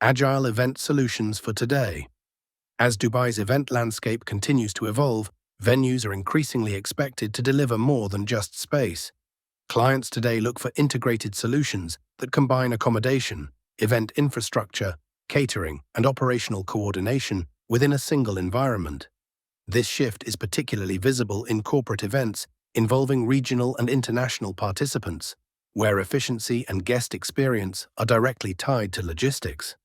Agile event solutions for today. As Dubai's event landscape continues to evolve, venues are increasingly expected to deliver more than just space. Clients today look for integrated solutions that combine accommodation, event infrastructure, catering, and operational coordination within a single environment. This shift is particularly visible in corporate events involving regional and international participants, where efficiency and guest experience are directly tied to logistics.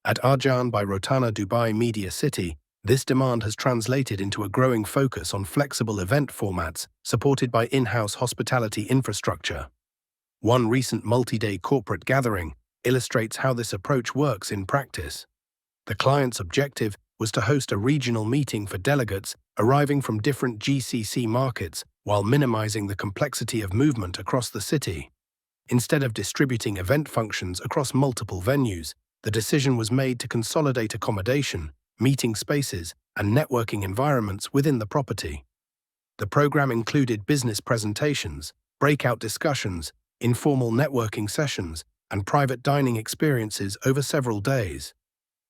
At Arjaan by Rotana Dubai Media City, this demand has translated into a growing focus on flexible event formats supported by in-house hospitality infrastructure. One recent multi-day corporate gathering illustrates how this approach works in practice. The client's objective was to host a regional meeting for delegates arriving from different GCC markets while minimizing the complexity of movement across the city. Instead of distributing event functions across multiple venues, the decision was made to consolidate accommodation, meeting spaces, and networking environments within the property. The program included business presentations, breakout discussions, informal networking sessions, and private dining experiences over several days.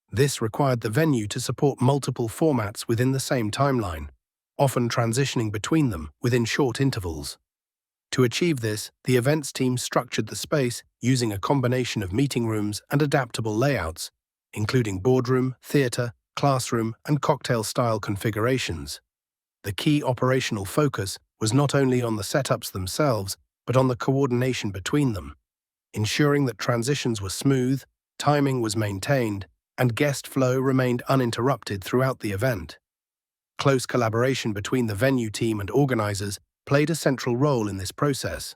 This required the venue to support multiple formats within the same timeline, often transitioning between them within short intervals. To achieve this, the events team structured the space using a combination of meeting rooms and adaptable layouts, including boardroom, theatre, classroom, and cocktail-style configurations. The key operational focus was not only on the setups themselves, but on the coordination between them, ensuring that transitions were smooth, timing was maintained, and guest flow remained uninterrupted throughout the event. Close collaboration between the venue team and organizers played a central role in this process.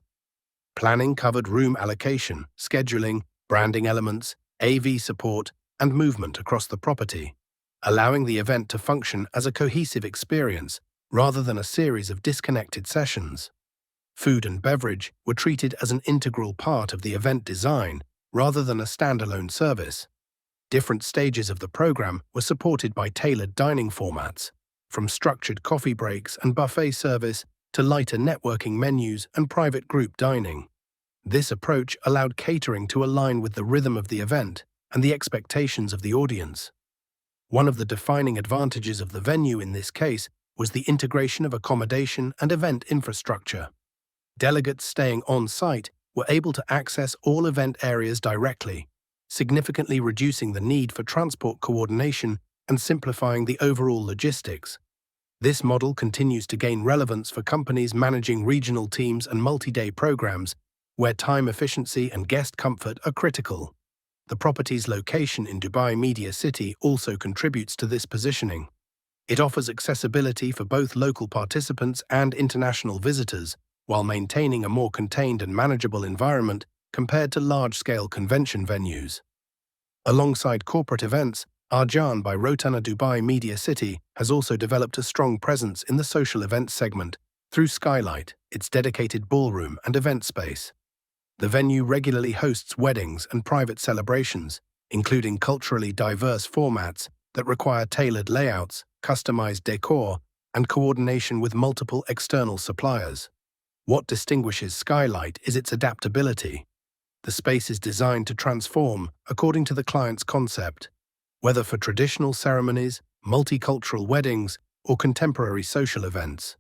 Planning covered room allocation, scheduling, branding elements, AV support, and movement across the property, allowing the event to function as a cohesive experience rather than a series of disconnected sessions. Food and beverage were treated as an integral part of the event design rather than a standalone service. Different stages of the program were supported by tailored dining formats, from structured coffee breaks and buffet service to lighter networking menus and private group dining. This approach allowed catering to align with the rhythm of the event and the expectations of the audience. One of the defining advantages of the venue in this case was the integration of accommodation and event infrastructure. Delegates staying on-site were able to access all event areas directly, significantly reducing the need for transport coordination and simplifying the overall logistics. This model continues to gain relevance for companies managing regional teams and multi-day programs, where time efficiency and guest comfort are critical. The property's location in Dubai Media City also contributes to this positioning. It offers accessibility for both local participants and international visitors, while maintaining a more contained and manageable environment compared to large-scale convention venues. Alongside corporate events, Arjaan by Rotana Dubai Media City has also developed a strong presence in the social events segment through Skylight, its dedicated ballroom and event space. The venue regularly hosts weddings and private celebrations, including culturally diverse formats that require tailored layouts, customized decor, and coordination with multiple external suppliers. What distinguishes Skylight is its adaptability. The space is designed to transform according to the client's concept, whether for traditional ceremonies, multicultural weddings, or contemporary social events.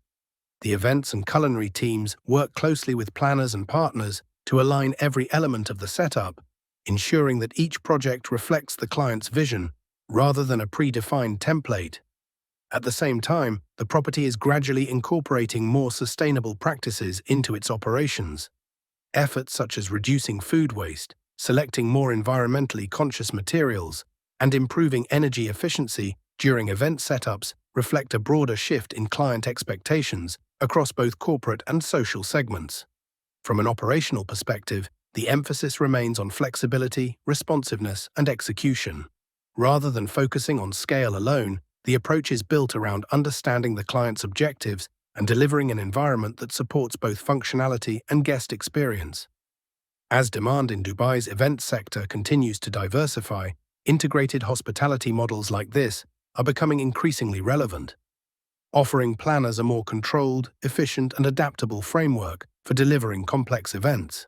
The events and culinary teams work closely with planners and partners to align every element of the setup, ensuring that each project reflects the client's vision rather than a predefined template. At the same time, the property is gradually incorporating more sustainable practices into its operations. Efforts such as reducing food waste, selecting more environmentally conscious materials, and improving energy efficiency during event setups reflect a broader shift in client expectations across both corporate and social segments. From an operational perspective, the emphasis remains on flexibility, responsiveness, and execution. Rather than focusing on scale alone, the approach is built around understanding the client's objectives and delivering an environment that supports both functionality and guest experience. As demand in Dubai's event sector continues to diversify, integrated hospitality models like this are becoming increasingly relevant, offering planners a more controlled, efficient, and adaptable framework for delivering complex events.